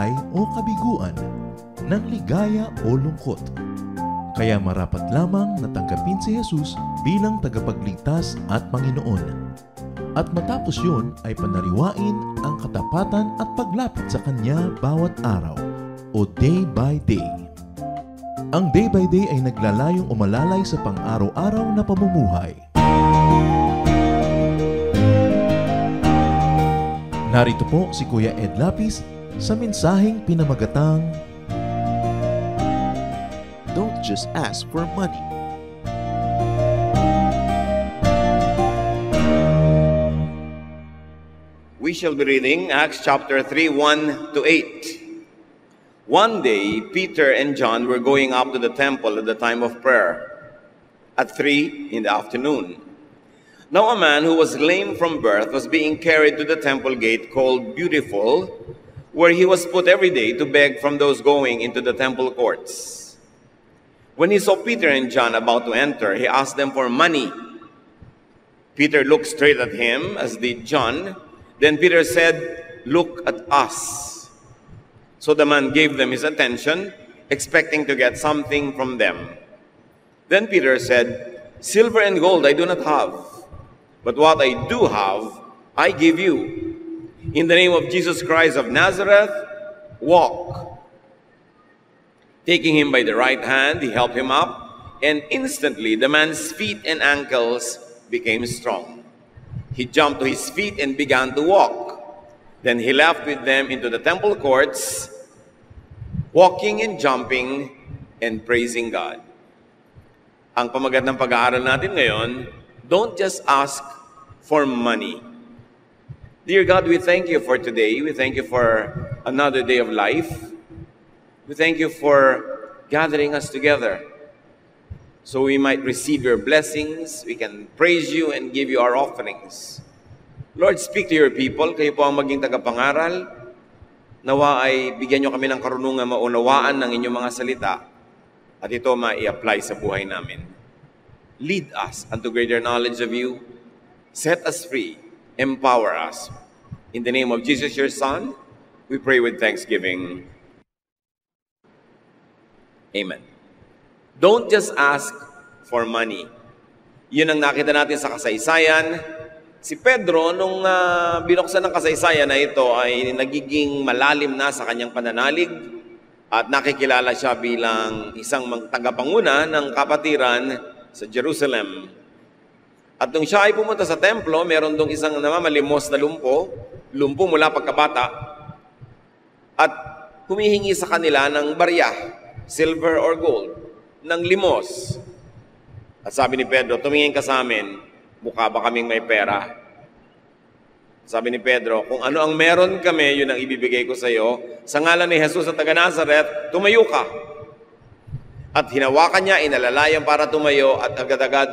buhay o kabiguan, ng ligaya o lungkot. Kaya marapat lamang na tanggapin si Jesus bilang tagapagligtas at Panginoon. At matapos yun ay panariwain ang katapatan at paglapit sa Kanya bawat araw o day by day. Ang day by day ay naglalayong umalalay sa pang-araw-araw na pamumuhay. Narito po si Kuya Ed Lapis sa mensaheng pinamagatang Don't just ask for money. We shall be reading Acts chapter 3, 1 to 8. One day, Peter and John were going up to the temple at the time of prayer, at 3 in the afternoon. Now a man who was lame from birth was being carried to the temple gate called Beautiful, where he was put every day to beg from those going into the temple courts. When he saw Peter and John about to enter, he asked them for money. Peter looked straight at him, as did John. Then Peter said, "Look at us." So the man gave them his attention, expecting to get something from them. Then Peter said, "Silver and gold I do not have, but what I do have, I give you. In the name of Jesus Christ of Nazareth, walk." Taking him by the right hand, he helped him up, and instantly the man's feet and ankles became strong. He jumped to his feet and began to walk. Then he left with them into the temple courts, walking and jumping and praising God. Ang pamagat ng pag-aaral natin ngayon, don't just ask for money. Dear God, we thank you for today. We thank you for another day of life. We thank you for gathering us together so we might receive your blessings, we can praise you and give you our offerings. Lord, speak to your people. Kayo po ang maging tagapangaral. Nawa ay bigyan nyo kami ng karunungan maunawaan ng inyong mga salita at ito ma-i-apply sa buhay namin. Lead us unto greater knowledge of you. Set us free. Empower us. In the name of Jesus, your Son, we pray with thanksgiving. Amen. Don't just ask for money. Yun ang nakita natin sa kasaysayan. Si Pedro, nung binuksan ng kasaysayan na ito, ay nagiging malalim na sa kanyang pananalig at nakikilala siya bilang isang tagapanguna ng kapatiran sa Jerusalem. At nung siya ay pumunta sa templo, meron dong isang namamalimos na lumpo mula pagkabata, at humihingi sa kanila ng barya, silver or gold, ng limos. At sabi ni Pedro, "Tumingin ka sa amin, mukha ba kaming may pera?" Sabi ni Pedro, "Kung ano ang meron kami, yun ang ibibigay ko sa iyo. Sa ngalan ni Jesus na taga Nazareth, tumayo ka." At hinawakan niya, inalalayan para tumayo, at agad-agad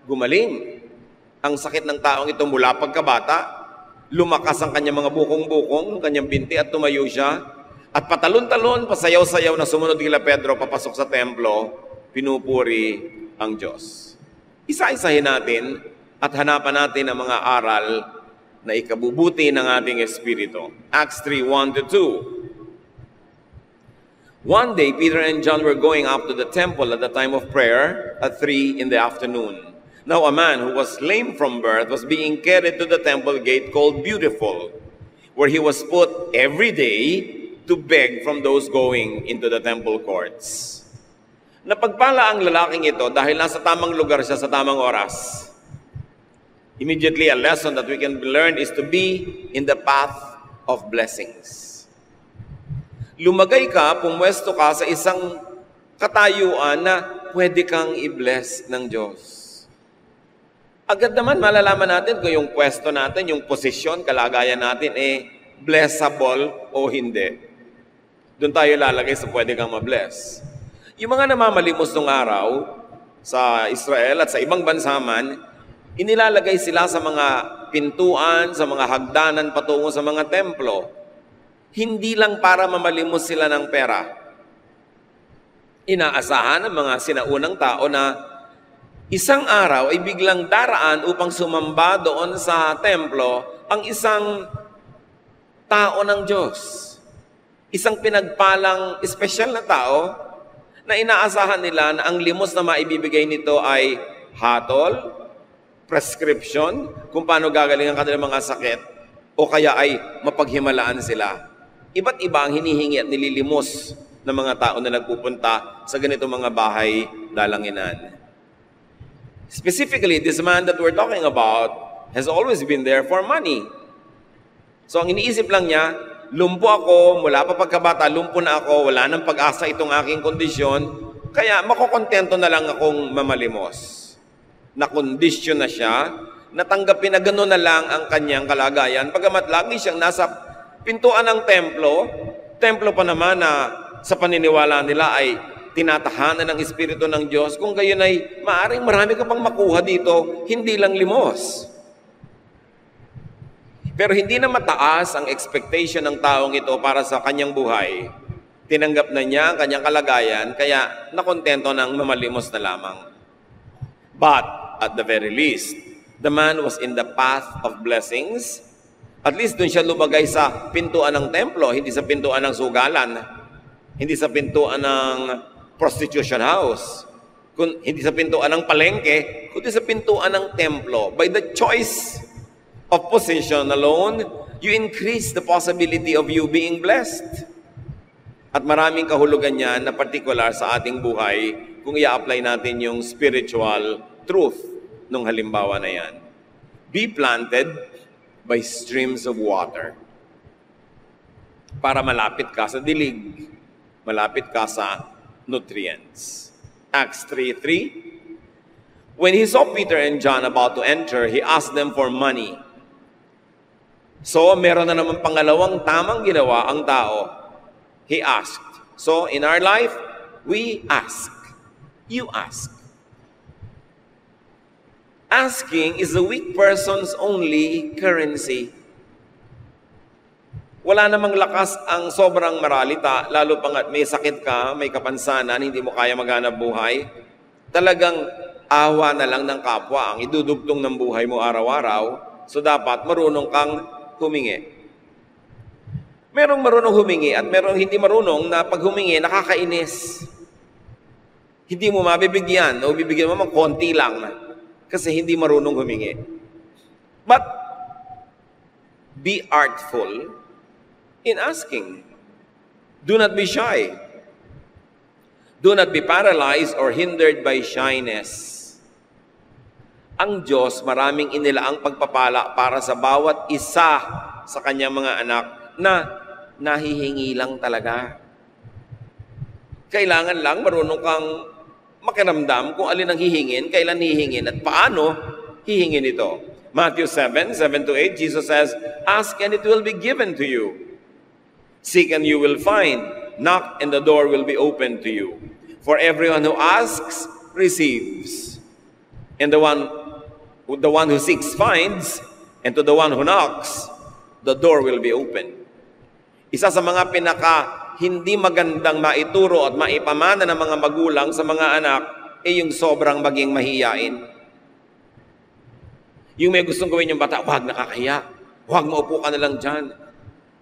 gumaling ang sakit ng taong ito mula pagkabata. Lumakas ang kanyang mga bukong-bukong, ang kanyang binti, at tumayo siya. At patalon-talon, pasayaw-sayaw na sumunod kila Pedro papasok sa templo, pinupuri ang Diyos. Isa-isahin natin at hanapan natin ang mga aral na ikabubuti ng ating espiritu. Acts 3, 1 to 2. One day, Peter and John were going up to the temple at the time of prayer at 3 in the afternoon. Now a man who was lame from birth was being carried to the temple gate called Beautiful, where he was put every day to beg from those going into the temple courts. Napagpala ang lalaking ito dahil nasa tamang lugar siya sa tamang oras. Immediately, a lesson that we can learn is to be in the path of blessings. Lumagay ka, pumwesto ka sa isang katayuan na pwede kang i-bless ng Diyos. Agad naman malalaman natin kung yung pwesto natin, yung posisyon, kalagayan natin, blessable o hindi. Doon tayo lalagay sa pwede kang ma-bless. Yung mga namamalimos nung araw sa Israel at sa ibang bansa man, inilalagay sila sa mga pintuan, sa mga hagdanan patungo sa mga templo. Hindi lang para mamalimos sila ng pera. Inaasahan ng mga sinaunang tao na isang araw ay biglang daraan upang sumamba doon sa templo ang isang tao ng Diyos. isang pinagpalang espesyal na tao na inaasahan nila na ang limos na maibibigay nito ay hatol, prescription, kung paano gagaling ang kanilang mga sakit, o kaya ay mapaghimalaan sila. Iba't iba ang hinihingi at nililimos ng mga tao na nagpupunta sa ganitong mga bahay dalanginan. Specifically, this man that we're talking about has always been there for money. So ang iniisip lang niya, lumpo ako, mula pa pagkabata, lumpo na ako, wala nang pag-asa itong aking kondisyon, kaya makokontento na lang akong mamalimos. Nakondisyon na siya, natanggapin na gano'n na lang ang kanyang kalagayan, pagamat lagi siyang nasa pintuan ng templo pa naman na sa paniniwala nila ay tinatahanan ng Espiritu ng Diyos, kung gayon ay maaaring marami ka pang makuha dito, hindi lang limos. Pero hindi na mataas ang expectation ng taong ito para sa kanyang buhay. Tinanggap na niya ang kanyang kalagayan, kaya nakontento ng mamalimos na lamang. But, at the very least, the man was in the path of blessings. At least doon siya lumagay sa pintuan ng templo, hindi sa pintuan ng sugalan, hindi sa pintuan ng prostitution house, hindi sa pintuan ng palengke, kundi sa pintuan ng templo. By the choice of position alone, you increase the possibility of you being blessed. At maraming kahulugan yan na particular sa ating buhay kung i-apply natin yung spiritual truth nung halimbawa na yan. Be planted by streams of water. Para malapit ka sa dilig, malapit ka sa nutrients. Acts 3:3. When he saw Peter and John about to enter, he asked them for money. So, meron na naman pangalawang tamang ginawa ang tao. He asked. So, in our life, we ask. You ask. Asking is the weak person's only currency. Wala namang lakas ang sobrang maralita, lalo pang at may sakit ka, may kapansanan, hindi mo kaya maghanap buhay. Talagang awa na lang ng kapwa ang idudugtong ng buhay mo araw-araw. So, dapat marunong kang humingi. Merong marunong humingi at merong hindi marunong na pag humingi, nakakainis. Hindi mo mabibigyan o bibigyan mo konti lang kasi hindi marunong humingi. But be artful in asking. Do not be shy. Do not be paralyzed or hindered by shyness. Ang Diyos maraming inilaang pagpapala para sa bawat isa sa kanyang mga anak na nahihingi lang talaga. Kailangan lang marunong kang makiramdam kung alin ang hihingin, kailan hihingin, at paano hihingin ito. Matthew 7:7-8, Jesus says, "Ask and it will be given to you. Seek and you will find. Knock and the door will be opened to you. For everyone who asks, receives. And the one who seeks finds, and to the one who knocks, the door will be open." Isa sa mga hindi magandang maituro at maipamana ng mga magulang sa mga anak ay yung sobrang maging mahiyain. Yung may gustong gawin yung bata, huwag nakakahiya, huwag maupo ka na lang dyan,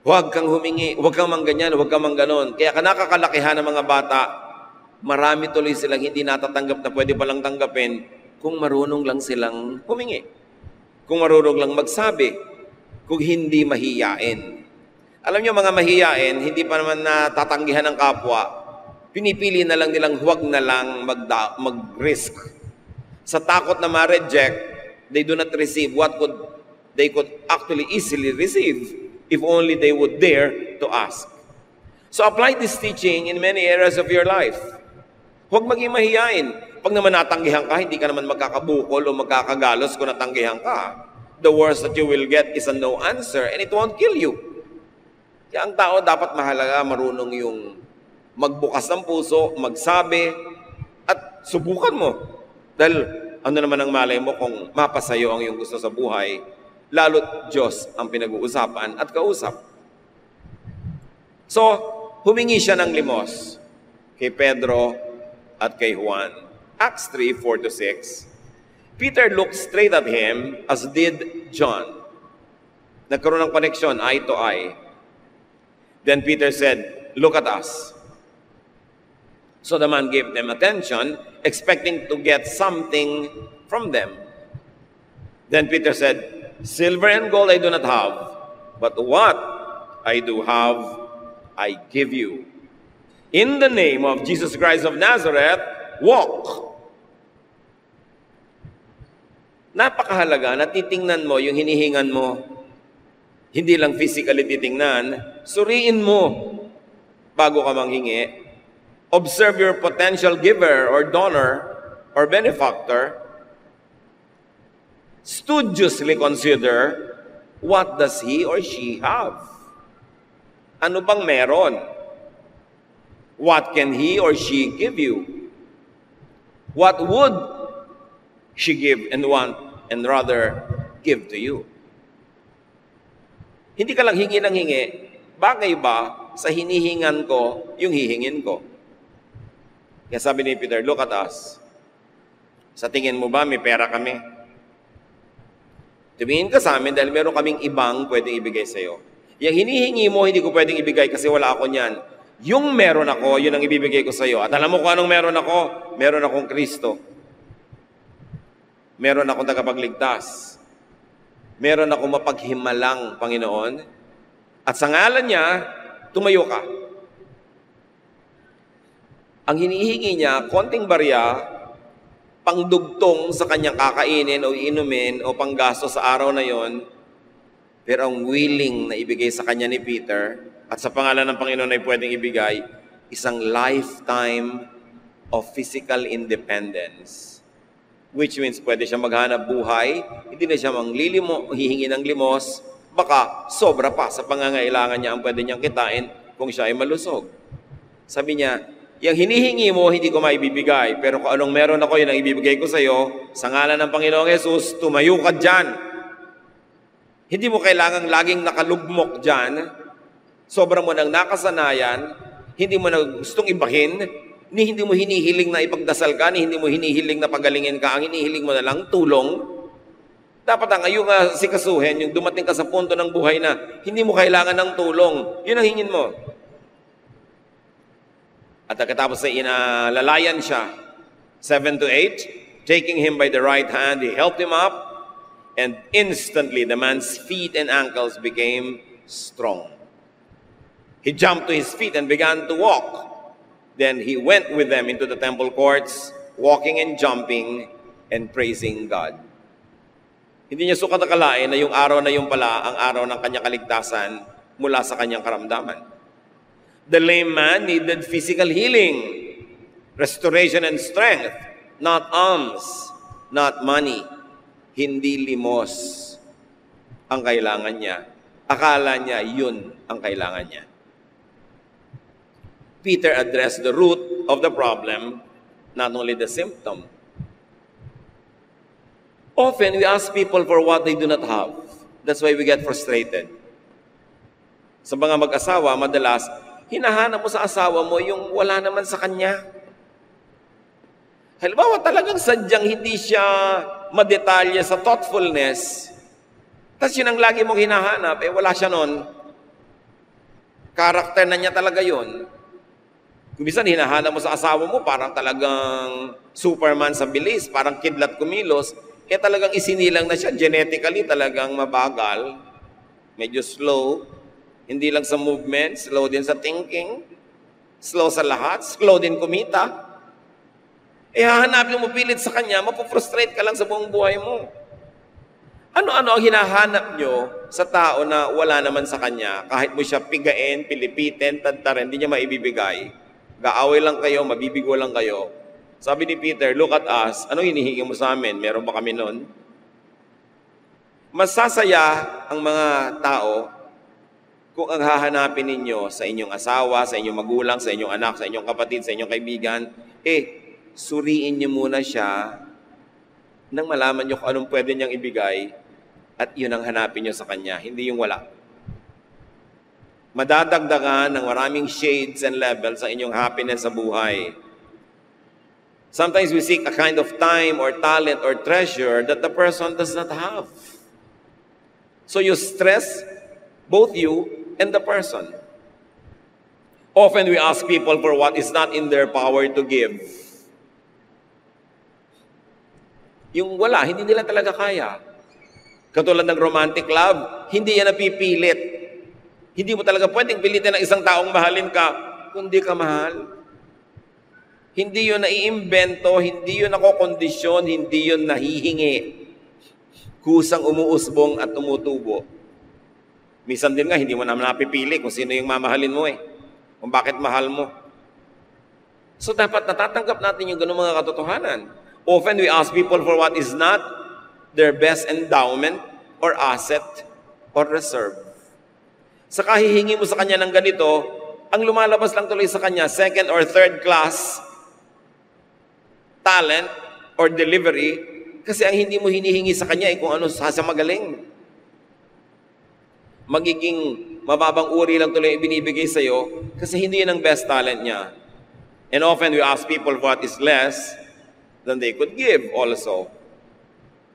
huwag kang humingi, huwag kang mangganyan, huwag kang mangganon. Kaya nakakalakihan ng mga bata, marami tuloy silang hindi natatanggap na pwede palang tanggapin kung marunong lang silang humingi. Kung marunong lang magsabi, kung hindi mahiyain. Alam niyo mga mahiyain, hindi pa naman natatanggihan ng kapwa, pinipili na lang nilang huwag na lang mag-risk. Sa takot na ma-reject, they do not receive what they could actually easily receive if only they would dare to ask. So apply this teaching in many areas of your life. Huwag maging mahiyain. Pag naman natanggihan ka, hindi ka naman magkakabukol o magkakagalos kung natanggihan ka. The worst that you will get is a no answer and it won't kill you. Kaya ang tao dapat mahalaga, marunong yung magbukas ng puso, magsabi, at subukan mo. Dahil ano naman ang malay mo kung mapasayo ang iyong gusto sa buhay, lalo't Diyos ang pinag-uusapan at kausap. So, humingi siya ng limos kay Pedro at kay Juan. Acts 3:4-6. Peter looked straight at him as did John. Nagkaroon ng connection, eye to eye. Then Peter said, "Look at us." So the man gave them attention, expecting to get something from them. Then Peter said, "Silver and gold I do not have, but what I do have, I give you. In the name of Jesus Christ of Nazareth, walk." Napakahalaga na titingnan mo yung hinihingan mo. Hindi lang physically titingnan, suriin mo bago ka manghingi. Observe your potential giver or donor or benefactor. Studiously consider, what does he or she have? Ano bang meron? What can he or she give you? What would she give and want and rather give to you? Hindi ka lang hingi ng hingi. Bagay ba sa hinihingan ko yung hihingin ko? Kaya sabi ni Peter, "Look at us." Sa tingin mo ba may pera kami? Tumingin ka sa amin dahil meron kaming ibang pwedeng ibigay sa iyo. Yung hinihingi mo, hindi ko pwedeng ibigay kasi wala ako niyan. Yung meron ako, yun ang ibibigay ko sa iyo. At alam mo kung anong meron ako? Meron akong Kristo. Meron akong tagapagligtas. Meron akong mapaghimalang Panginoon. At sa ngalan niya, tumayo ka. Ang hinihingi niya, konting barya, pangdugtong sa kanyang kakainin o inumin o panggasto sa araw na yon, pero ang willing na ibigay sa kanya ni Peter at sa pangalan ng Panginoon ay pwedeng ibigay isang lifetime of physical independence. Which means pwede siya maghanap buhay, hindi na siya hihingi ng limos, baka sobra pa sa pangangailangan niya ang pwede niyang kitain kung siya ay malusog. Sabi niya, yung hinihingi mo, hindi ko maibibigay. Pero kung anong meron ako, yun ang ibibigay ko sa iyo. Sa ngalan ng Panginoong Jesus, tumayo ka dyan. Hindi mo kailangang laging nakalugmok dyan. Sobrang mo nang nakasanayan. Hindi mo na gustong ibahin. Hindi mo hinihiling na ipagdasal ka. Hindi mo hinihiling na pagalingin ka. Ang hinihiling mo na lang, tulong. Dapat ang iyong sikasuhin, yung dumating ka sa punto ng buhay na hindi mo kailangan ng tulong. Yun ang hingin mo. At pagkatapos ay inalalayan siya, 7-8, taking him by the right hand, he helped him up, and instantly the man's feet and ankles became strong. He jumped to his feet and began to walk. Then he went with them into the temple courts, walking and jumping and praising God. Hindi niya sukat akalain na yung araw na yung pala ang araw ng kanyang kaligtasan mula sa kanyang karamdaman. The lame man needed physical healing, restoration and strength, not alms, not money. Hindi limos ang kailangan niya. Akala niya yun ang kailangan niya. Peter addressed the root of the problem, not only the symptom. Often we ask people for what they do not have. That's why we get frustrated. Sa mga mag-asawa, madalas, hinahanap mo sa asawa mo yung wala naman sa kanya. Halimbawa, talagang sadyang hindi siya madetalye sa thoughtfulness, tapos yun ang lagi mong hinahanap, wala siya nun. Karakter na niya talaga yun. Kung bisan hinahanap mo sa asawa mo, parang talagang Superman sa bilis, parang kidlat kumilos, talagang isinilang na siya, genetically talagang mabagal, medyo slow, hindi lang sa movement, slow din sa thinking, slow sa lahat, slow din kumita. Hahanapin mo pilit sa kanya, mapufrustrate ka lang sa buong buhay mo. Ano-ano ang hinahanap nyo sa tao na wala naman sa kanya, kahit mo siya pigain, pilipitin, tadtarin, hindi niya maibibigay. Gaaway lang kayo, mabibigo lang kayo. Sabi ni Peter, "Look at us." Anong hinihingi mo sa amin? Meron ba kami nun? Masasaya ang mga tao kung ang hahanapin ninyo sa inyong asawa, sa inyong magulang, sa inyong anak, sa inyong kapatid, sa inyong kaibigan, suriin niyo muna siya nang malaman niyo kung anong pwede niyang ibigay at yun ang hanapin niyo sa kanya, hindi yung wala. Madadagdagan ng maraming shades and levels sa inyong happiness sa buhay. Sometimes we seek a kind of time or talent or treasure that the person does not have. So you stress both you and the person. Often we ask people for what is not in their power to give. Yung wala, hindi nila talaga kaya. Katulad ng romantic love, hindi yan napipilit. Hindi mo talaga pwedeng pilitin ng isang taong mahalin ka kung di ka mahal. Hindi yun naiimbento, hindi yun nakokondisyon, hindi yun nahihingi. Kusang umuusbong at tumutubo. Minsan din nga, hindi mo naman napipili kung sino yung mamahalin mo kung bakit mahal mo. So dapat natatanggap natin yung ganung mga katotohanan. Often we ask people for what is not their best endowment or asset or reserve. Sa kahihingi mo sa kanya ng ganito, ang lumalabas lang tuloy sa kanya, second or third class talent or delivery, kasi ang hindi mo hinihingi sa kanya kung ano sa magaling. Magiging mababang uri lang tuloy ibinibigay sa iyo kasi hindi yun ang best talent niya. And often we ask people what is less than they could give also.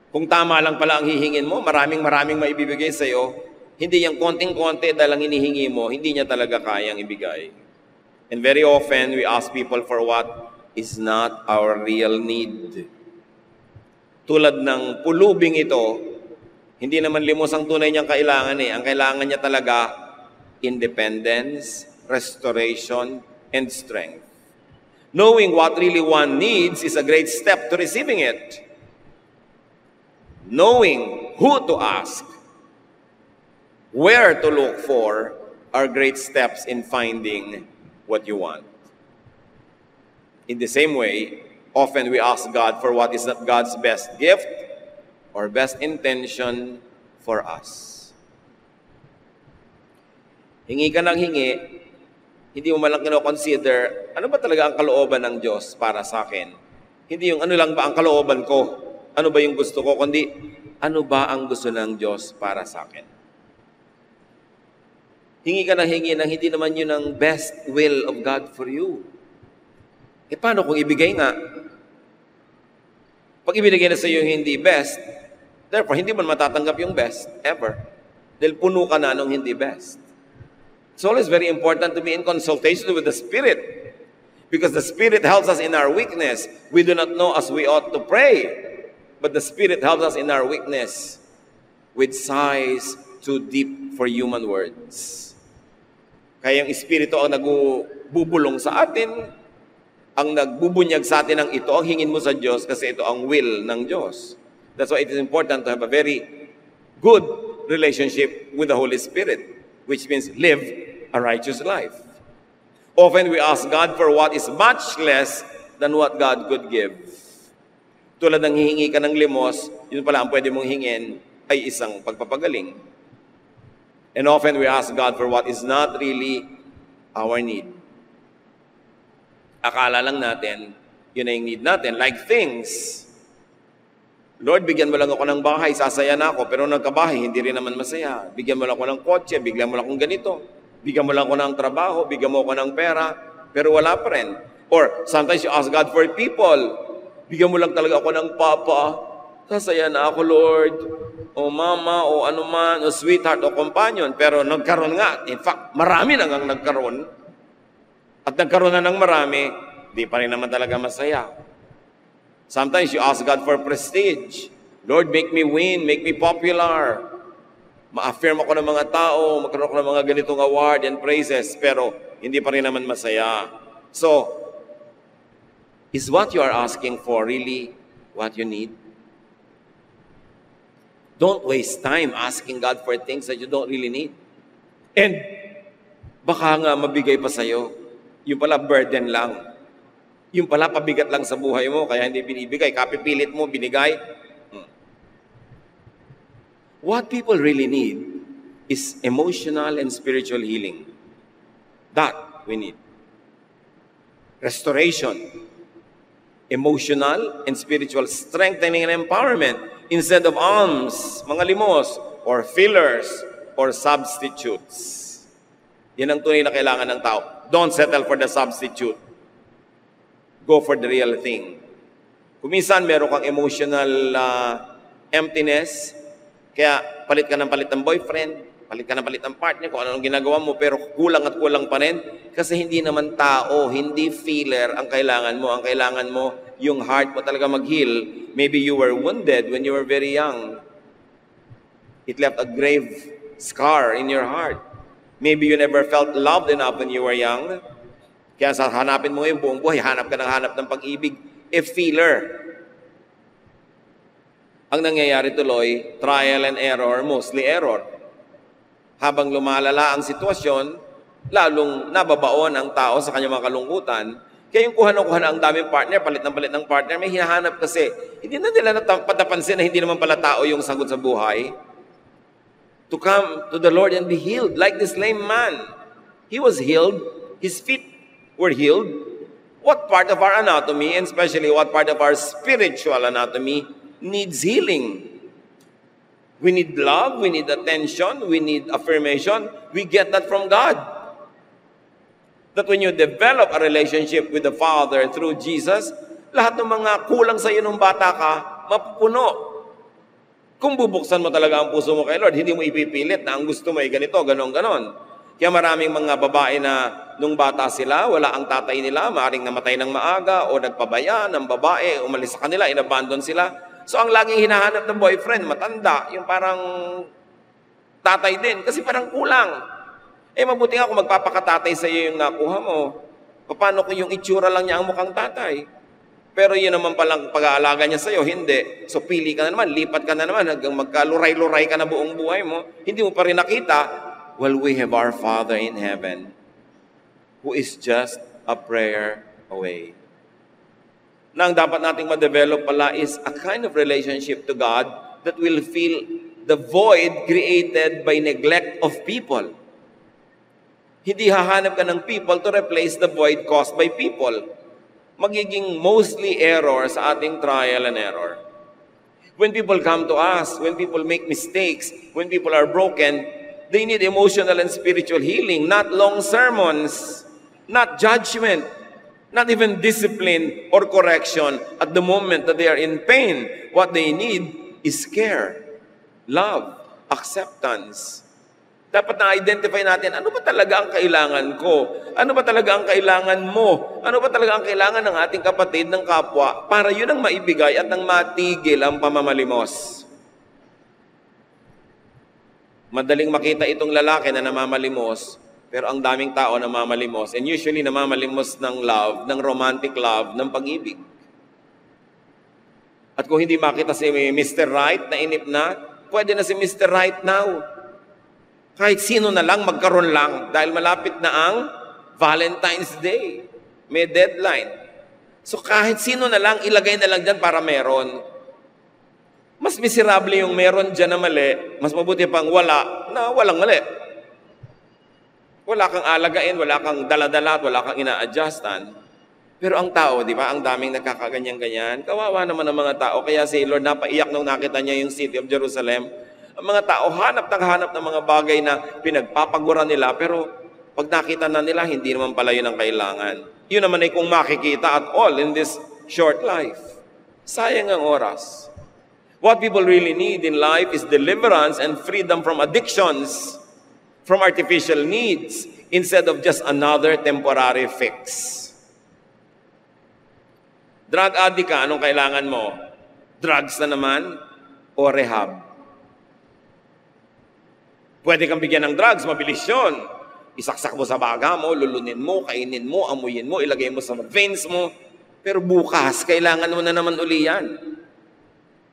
Kung tama lang pala ang hihingin mo, maraming maibibigay sa iyo, hindi yung konting-konti dahil ang hinihingi mo, hindi niya talaga kayang ibigay. And very often we ask people for what is not our real need. Tulad ng pulubing ito, hindi naman limos ang tunay niyang kailangan Ang kailangan niya talaga, independence, restoration, and strength. Knowing what really one needs is a great step to receiving it. Knowing who to ask, where to look for, are great steps in finding what you want. In the same way, often we ask God for what is not God's best gift or best intention for us. Hingi ka ng hingi, hindi mo malang kino-consider, ano ba talaga ang kalooban ng Diyos para sa akin? Hindi yung ano lang ba ang kalooban ko? Ano ba yung gusto ko? Kundi, ano ba ang gusto ng Diyos para sa akin? Hingi ka ng hingi nang hindi naman yun ang best will of God for you. Paano kung ibigay nga? Pag ibinigay na sa iyo yung hindi best, therefore, hindi mo matatanggap yung best, ever. Dahil puno ka na nung hindi best. It's always very important to be in consultation with the Spirit. Because the Spirit helps us in our weakness. We do not know as we ought to pray. But the Spirit helps us in our weakness with sighs too deep for human words. Kaya yung Espiritu ang nagbubulong sa atin, ang nagbubunyag sa atin ng ito, ang hingin mo sa Diyos kasi ito ang will ng Diyos. That's why it is important to have a very good relationship with the Holy Spirit, which means live a righteous life. Often we ask God for what is much less than what God could give. Tulad ng hihingi ka ng limos, yun pala ang pwede mong hingin ay isang pagpapagaling. And often we ask God for what is not really our need. Akala lang natin, yun na yung need natin. Like things. Lord, bigyan mo lang ako ng bahay, sasaya na ako. Pero nagkabahay, hindi rin naman masaya. Bigyan mo lang ako ng kotse, bigyan mo lang akong ganito. Bigyan mo lang ako ng trabaho, bigyan mo ako ng pera. Pero wala pa rin. Or sometimes you ask God for people. Bigyan mo lang talaga ako ng papa. Sasaya na ako, Lord. O mama, o ano man, o sweetheart, o companion. Pero nagkaroon nga. In fact, marami na ngang nagkaroon. At nagkaroon na ng marami, di pa rin naman talaga masaya. Sometimes you ask God for prestige. Lord, make me win, make me popular. Ma-affirm ako ng mga tao, magkaroon ako ng mga ganitong award and praises, pero hindi pa rin naman masaya. So, is what you are asking for really what you need? Don't waste time asking God for things that you don't really need. And baka nga mabigay pa sa'yo. Yung pala burden lang. Yung pala pabigat lang sa buhay mo, kaya hindi binibigay. Kapipilit mo, binigay. What people really need is emotional and spiritual healing. That we need. Restoration. Emotional and spiritual strengthening and empowerment instead of alms, mga limos, or fillers, or substitutes. Yan ang tunay na kailangan ng tao. Don't settle for the substitute. Go for the real thing. Kung minsan meron kang emotional emptiness, kaya palit ka ng boyfriend, palit ka na palit ng partner, kung anong ginagawa mo, pero kulang at kulang pa rin. Kasi hindi naman tao, hindi feeler ang kailangan mo. Ang kailangan mo, yung heart mo talaga mag-heal. Maybe you were wounded when you were very young. It left a grave scar in your heart. Maybe you never felt loved enough when you were young. Kaya sa hanapin mo yung buong buhay, hanap ng pag-ibig. A feeler. Ang nangyayari tuloy, trial and error, mostly error. Habang lumalala ang sitwasyon, lalong nababaon ang tao sa kanyang mga kalungkutan. Kaya yung kuha ang daming partner, palit ng partner, may hinahanap kasi. Hindi na nila napansin na hindi naman pala tao yung sagot sa buhay. To come to the Lord and be healed, like this lame man. He was healed, his feet were healed. What part of our anatomy, and especially what part of our spiritual anatomy, needs healing? We need love, we need attention, we need affirmation. We get that from God. That when you develop a relationship with the Father through Jesus, lahat ng mga kulang sa iyo nung bata ka, mapupuno. Kung bubuksan mo talaga ang puso mo kay Lord, hindi mo ipipilit na ang gusto mo ay ganito, ganon. Kaya maraming mga babae na nung bata sila, wala ang tatay nila, maaaring namatay ng maaga o nagpabaya ng babae, umalis sa kanila, inabandon sila. So ang laging hinahanap ng boyfriend, matanda, yung parang tatay din, kasi parang kulang. Mabuti nga kung magpapakatatay sa iyo yung nakuha mo. Paano kung yung itsura lang niya ang mukhang tatay? Pero yun naman palang pag-aalaga niya sa iyo, hindi. So pili ka na naman, lipat ka na naman, hanggang magkaluray-luray ka na buong buhay mo, hindi mo pa rin nakita. Well, we have our Father in heaven, who is just a prayer away. Na ang dapat nating ma-develop pala is a kind of relationship to God that will fill the void created by neglect of people. Hindi hahanap ka ng people to replace the void caused by people. Magiging mostly error sa ating trial and error. When people come to us, when people make mistakes, when people are broken, they need emotional and spiritual healing, not long sermons, not judgment, not even discipline or correction at the moment that they are in pain. What they need is care, love, acceptance. Dapat na-identify natin, ano ba talaga ang kailangan ko? Ano ba talaga ang kailangan mo? Ano ba talaga ang kailangan ng ating kapatid, ng kapwa, para yun ang maibigay at nang matigil ang pamamalimos. Madaling makita itong lalaki na namamalimos, pero ang daming tao namamalimos, and usually namamalimos ng love, ng romantic love, ng pag-ibig. At kung hindi makita si Mr. Right na inip na, pwede na si Mr. Right now. Kahit sino na lang, magkaroon lang, dahil malapit na ang Valentine's Day. May deadline. So kahit sino na lang, ilagay na lang dyan para meron. Mas miserable yung meron dyan na mali, mas mabuti pang wala na walang mali. Wala kang alagain, wala kang daladala, wala kang ina-adjustan. Pero ang tao, di ba, ang daming nagkakaganyan-ganyan. Kawawa naman ang mga tao. Kaya si Lord napaiyak nung nakita niya yung city of Jerusalem. Ang mga tao, hanap ng mga bagay na pinagpapaguran nila, pero pag nakita na nila, hindi naman pala yun ang kailangan. Yun naman ay kung makikita at all in this short life. Sayang ang oras. What people really need in life is deliverance and freedom from addictions, from artificial needs, instead of just another temporary fix. Drug addict ka, anong kailangan mo? Drugs na naman o rehab? Pwede kang bigyan ng drugs, mabilis yun. Isaksak mo sa baga mo, lulunin mo, kainin mo, amuyin mo, ilagay mo sa veins mo. Pero bukas, kailangan mo na naman uli yan.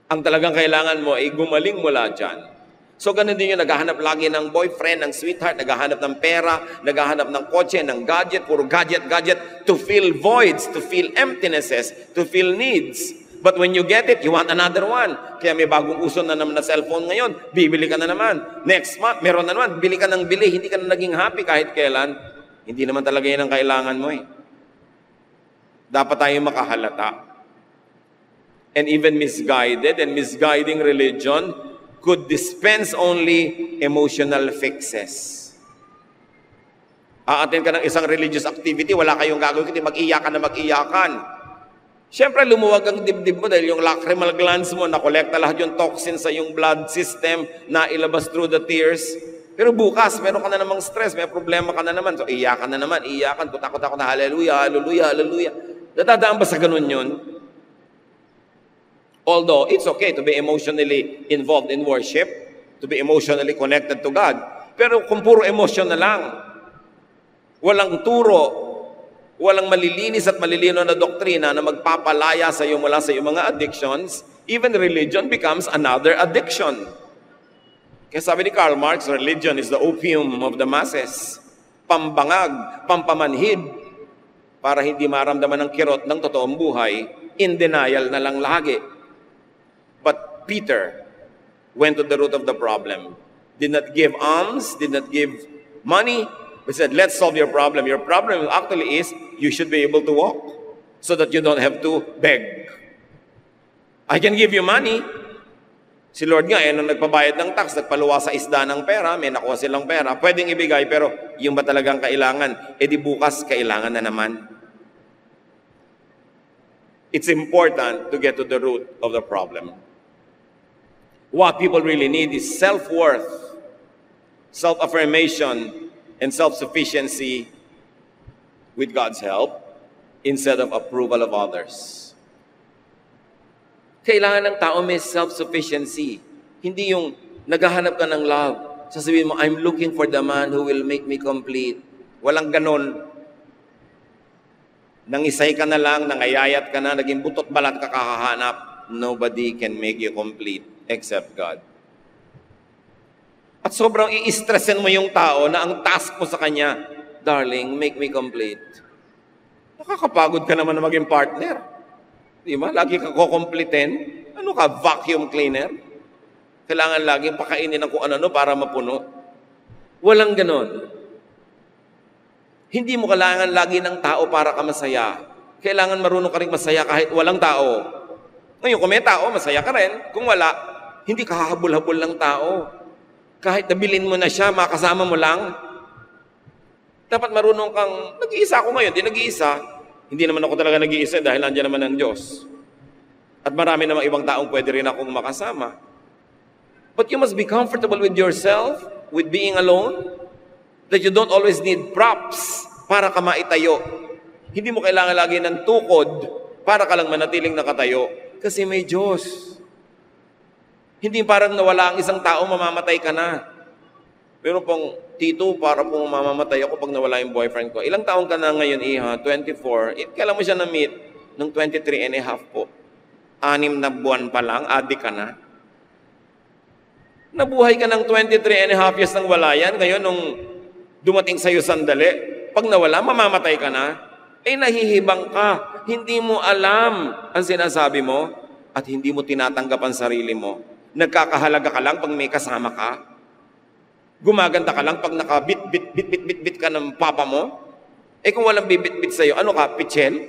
Ang talagang kailangan mo ay gumaling mula dyan. So ganun din yun, naghahanap lagi ng boyfriend, ng sweetheart, naghahanap ng pera, naghahanap ng kotse, ng gadget, puro gadget, to fill voids, to fill emptinesses, to fill needs. But when you get it, you want another one. Kaya may bagong uso na naman na cellphone ngayon, bibili ka na naman. Next month, meron na naman, bili ka ng bili, hindi ka na naging happy kahit kailan. Hindi naman talaga yun ang kailangan mo eh. Dapat tayong makahalata. And even misguided and misguiding religion could dispense only emotional fixes. Aatin ka ng isang religious activity, wala kayong gagawin, kundi mag-iyakan na mag-iyakan. Siyempre, lumuwag ang dibdib mo dahil yung lacrimal glands mo, nakolekta lahat yung toxins sa yung blood system na ilabas through the tears. Pero bukas, meron ka na namang stress, may problema ka na naman. So, iyakan na naman, iyakan, kutakot-takot na, hallelujah, hallelujah, hallelujah. Natadaan ba sa ganun yun? Although, it's okay to be emotionally involved in worship, to be emotionally connected to God. Pero kung puro emotion na lang, walang turo, walang malilinis at malilino na doktrina na magpapalaya sa iyo mula sa iyong mga addictions, even religion becomes another addiction. Kaya sabi ni Karl Marx, religion is the opium of the masses. Pambangag, pampamanhid, para hindi maramdaman ng kirot ng totoong buhay, in denial na lang lagi. But Peter went to the root of the problem. Did not give alms, did not give money. He said, let's solve your problem. Your problem actually is, you should be able to walk so that you don't have to beg. I can give you money. Si Lord nga, nung nagpabayad ng tax, nagpaluwa sa isda ng pera, may nakuha silang pera, pwedeng ibigay, pero yung ba talagang kailangan? Di bukas, kailangan na naman. It's important to get to the root of the problem. What people really need is self-worth, self-affirmation, and self-sufficiency with God's help instead of approval of others. Kailangan ng tao may self-sufficiency. Hindi yung naghahanap ka ng love. Sasabihin mo, I'm looking for the man who will make me complete. Walang ganon. Nangisay ka na lang, nangayayat ka na, naging butot balat ka kakahanap. Nobody can make you complete except God. At sobrang i-stressin mo yung tao na ang task mo sa kanya, darling, make me complete. Nakakapagod ka naman na maging partner. Di ba? Lagi ka kukumplitin. Ano ka, vacuum cleaner? Kailangan lagi pakainin ng kung ano para mapuno. Walang ganon. Hindi mo kailangan lagi ng tao para ka masaya. Kailangan marunong ka rin masaya kahit walang tao. Ngayon, kung may tao, masaya ka rin. Kung wala, hindi ka hahabol-habol ng tao. Kahit nabilin mo na siya, makasama mo lang. Dapat marunong kang, nag-iisa ako ngayon, di nag-iisa. Hindi naman ako talaga nag-iisa dahil nandiyan naman ang Diyos. At marami namang ibang taong pwede rin akong makasama. But you must be comfortable with yourself, with being alone, that you don't always need props para ka maitayo. Hindi mo kailangan lagi ng tukod para ka lang manatiling nakatayo. Kasi may Diyos. Hindi parang nawala ang isang tao, mamamatay ka na. Pero pong, Tito, para pong mamamatay ako pag nawala yung boyfriend ko. Ilang taong ka na ngayon, Iha? 24. Kailan mo siya na-meet? Nung 23 and a half po. 6 na buwan pa lang, adik ka na. Nabuhay ka ng 23 and a half years nang wala yan. Ngayon, nung dumating sa'yo sandali, pag nawala, mamamatay ka na. Nahihibang ka. Hindi mo alam ang sinasabi mo at hindi mo tinatanggap ang sarili mo. Nagkakahalaga ka lang pag may kasama ka. Gumaganda ka lang pag nakabit-bit ka ng papa mo. Kung walang bibit-bit sa'yo, ano ka, pichel?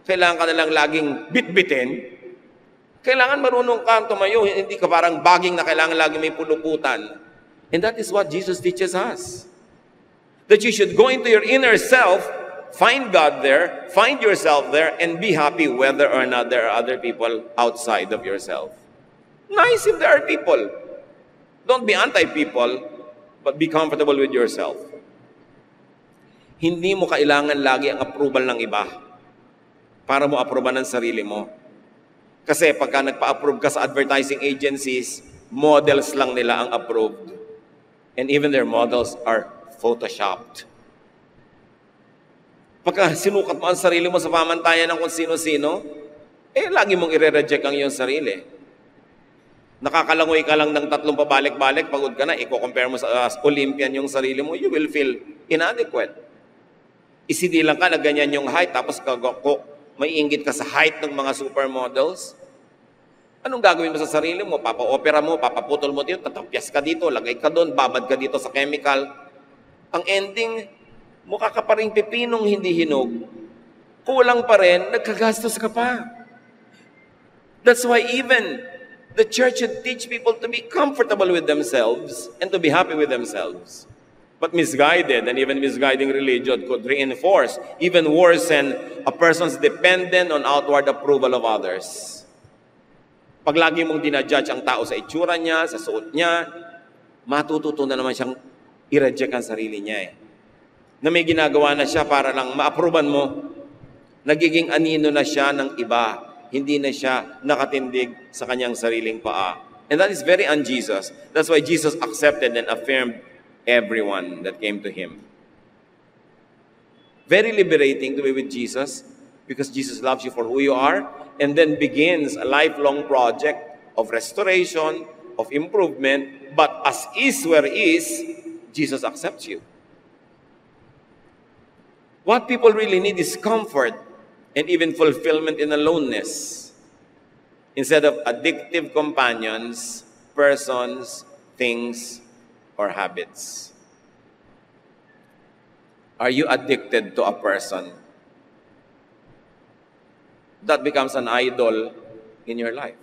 Kailangan ka na lang laging bit-bitin. Kailangan marunong ka tumayo. Hindi ka parang baging na kailangan laging may puluputan. And that is what Jesus teaches us. That you should go into your inner self, find God there, find yourself there, and be happy whether or not there are other people outside of yourself. Nice if there are people. Don't be anti-people. But be comfortable with yourself. Hindi mo kailangan lagi ang approval ng iba para mo aproban ng sarili mo. Kasi pagka nagpa-approve ka sa advertising agencies, models lang nila ang approved. And even their models are photoshopped. Pagka sinukat mo ang sarili mo sa pamantayan ng kung sino-sino, lagi mong i-reject ang iyong sarili. Nakakalangoy ka lang ng 3 pabalik-balik, pagod ka na, i-compare mo sa Olympian yung sarili mo, you will feel inadequate. Isinilang ka na ganyan yung height, tapos may inggit ka sa height ng mga supermodels. Anong gagawin mo sa sarili mo? Papa-opera mo, papaputol mo dito, tatapyas ka dito, lagay ka doon, babad ka dito sa chemical. Ang ending, mukha ka pa rin pipinong hindi hinog. Kulang pa rin, nagkagastos ka pa. That's why even the church should teach people to be comfortable with themselves and to be happy with themselves. But misguided and even misguiding religion could reinforce, even worsen, a person's dependent on outward approval of others. Pag lagi mong dinajudge ang tao sa itsura niya, sa suot niya, matututo na naman siyang i-reject ang sarili niya eh. Na may ginagawa na siya para lang ma-approvean mo. Nagiging anino na siya ng iba. Hindi na siya nakatindig sa kanyang sariling paa. And that is very un-Jesus. That's why Jesus accepted and affirmed everyone that came to Him. Very liberating to be with Jesus because Jesus loves you for who you are and then begins a lifelong project of restoration, of improvement, but as is where is, Jesus accepts you. What people really need is comfort and even fulfillment in aloneness instead of addictive companions, persons, things, or habits. Are you addicted to a person? That becomes an idol in your life.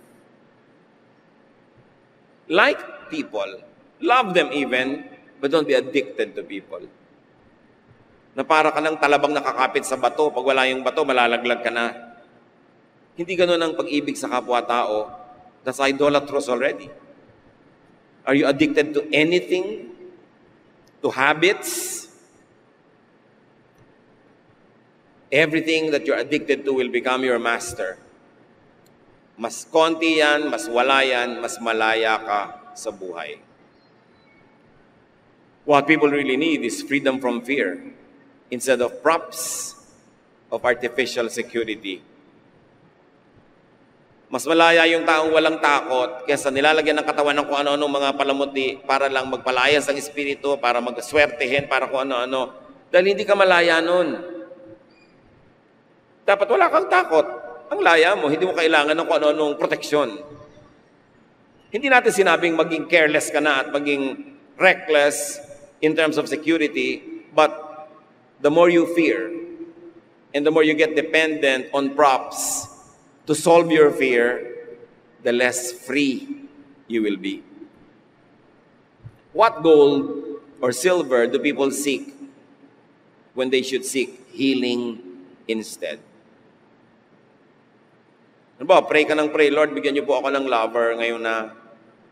Like people, love them even, but don't be addicted to people. Na para ka ng talabang nakakapit sa bato, pag wala yung bato, malalaglag ka na. Hindi ganun ang pag-ibig sa kapwa-tao. That's idolatrous already. Are you addicted to anything? To habits? Everything that you're addicted to will become your master. Mas konti yan, mas wala yan, mas malaya ka sa buhay. What people really need is freedom from fear instead of props of artificial security. Mas malaya yung taong walang takot kaysa nilalagyan ng katawan ng kung ano-ano mga palamuti para lang magpalayas ang espiritu, para magswertehin, para kung ano-ano. Dahil hindi ka malaya nun. Dapat wala kang takot. Ang laya mo, hindi mo kailangan ng kung ano-anong proteksyon. Hindi natin sinabing maging careless ka na at maging reckless in terms of security, but the more you fear and the more you get dependent on props to solve your fear, the less free you will be. What gold or silver do people seek when they should seek healing instead? Ano ba, pray ka ng pray, Lord, bigyan niyo po ako ng lover ngayon na.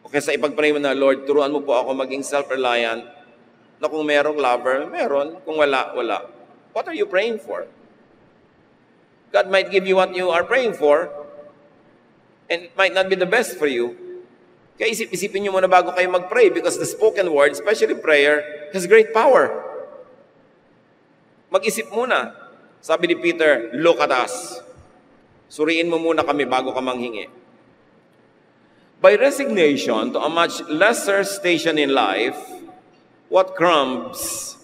O kaya sa ipag-pray mo na, Lord, turuan mo po ako maging self-reliant na kung merong lover, meron. Kung wala, wala. What are you praying for? God might give you what you are praying for and it might not be the best for you. Kaya isip-isipin niyo muna bago kayo mag-pray because the spoken word, especially prayer, has great power. Mag-isip muna. Sabi ni Peter, look at us. Suriin mo muna kami bago ka manghingi. By resignation to a much lesser station in life, what crumbs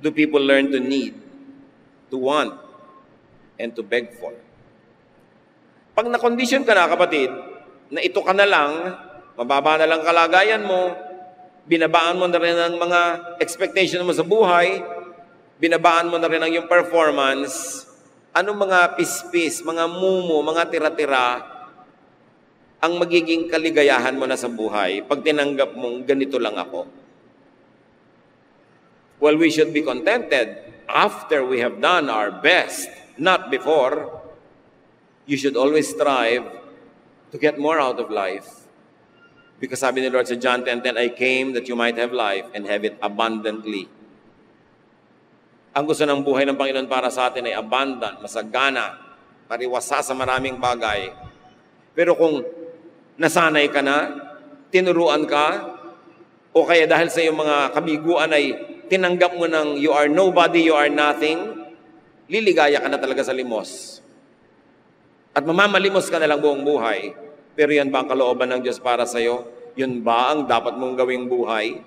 do people learn to need, to want, and to beg for? Pag na-condition ka na, kapatid, na ito ka na lang, mababa na lang kalagayan mo, binabaan mo na rin ang mga expectation mo sa buhay, binabaan mo na rin ang iyong performance, anong mga pispis, mga mumu, mga tira-tira, ang magiging kaligayahan mo na sa buhay pag tinanggap mong ganito lang ako? Well, we should be contented after we have done our best, not before. You should always strive to get more out of life. Because sabi ni Lord sa John 10:10, I came that you might have life and have it abundantly. Ang gusto ng buhay ng Panginoon para sa atin ay abundant, masagana, pariwasa sa maraming bagay. Pero kung nasanay ka na, tinuruan ka, o kaya dahil sa iyong mga kabiguan ay tinanggap mo ng you are nobody, you are nothing, liligaya ka na talaga sa limos. At mamamalimos ka na lang buong buhay. Pero yan ba ang kalooban ng Diyos para sa iyo? Yun ba ang dapat mong gawing buhay?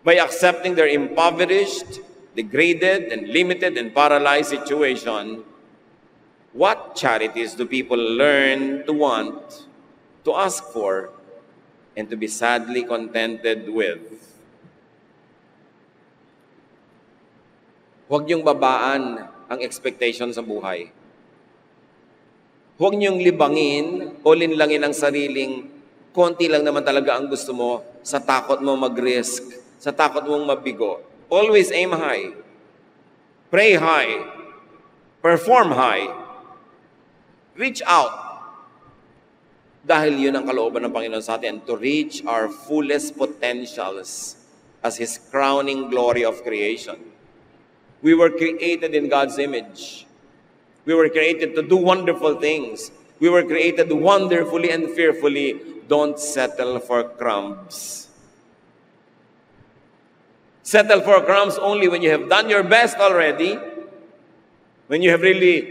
By accepting their impoverished, degraded, and limited and paralyzed situation, what charities do people learn to want, to ask for, and to be sadly contented with? Huwag niyong babaan ang expectation sa buhay. Huwag niyong libangin o linlangin ang sariling konti lang naman talaga ang gusto mo sa takot mo mag-risk, sa takot mong mabigo. Always aim high. Pray high. Perform high. Reach out. Dahil yun ang kalooban ng Panginoon sa atin, to reach our fullest potentials as His crowning glory of creation. We were created in God's image. We were created to do wonderful things. We were created wonderfully and fearfully. Don't settle for crumbs. Settle for crumbs only when you have done your best already, when you have really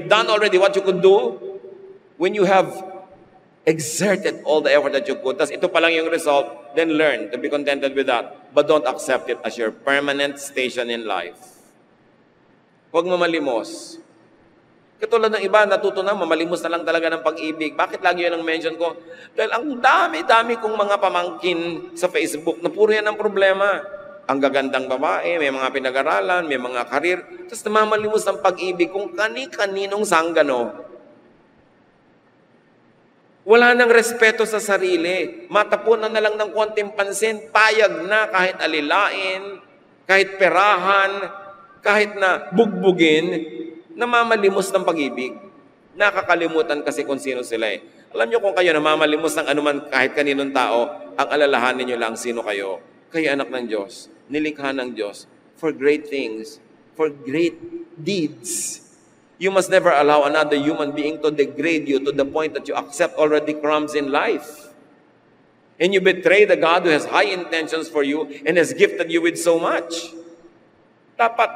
done already what you could do, when you have exerted all the effort that you could. Tas ito pa lang yung result, then learn to be contented with that. But don't accept it as your permanent station in life. Huwag mamalimos. Katulad ng iba, natuto na, mamalimos na lang talaga ng pag-ibig. Bakit lagi yun ang mention ko? Dahil ang dami-dami kong mga pamangkin sa Facebook na puro yan ang problema. Ang gagandang babae, may mga pinag-aralan, may mga karir, tapos namamalimos ng pag-ibig kung kani-kaninong sanggano. Wala nang respeto sa sarili. Matapunan na lang ng konting pansin, payag na kahit alilain, kahit perahan, kahit na bugbugin, namamalimos ng pag-ibig. Nakakalimutan kasi kung sino sila eh. Alam niyo kung kayo namamalimos ng anuman kahit kaninong tao, ang alalahanin niyo lang sino kayo. Kayo anak ng Diyos, nilikha ng Diyos for great things, for great deeds. You must never allow another human being to degrade you to the point that you accept already crumbs in life. And you betray the God who has high intentions for you and has gifted you with so much. Dapat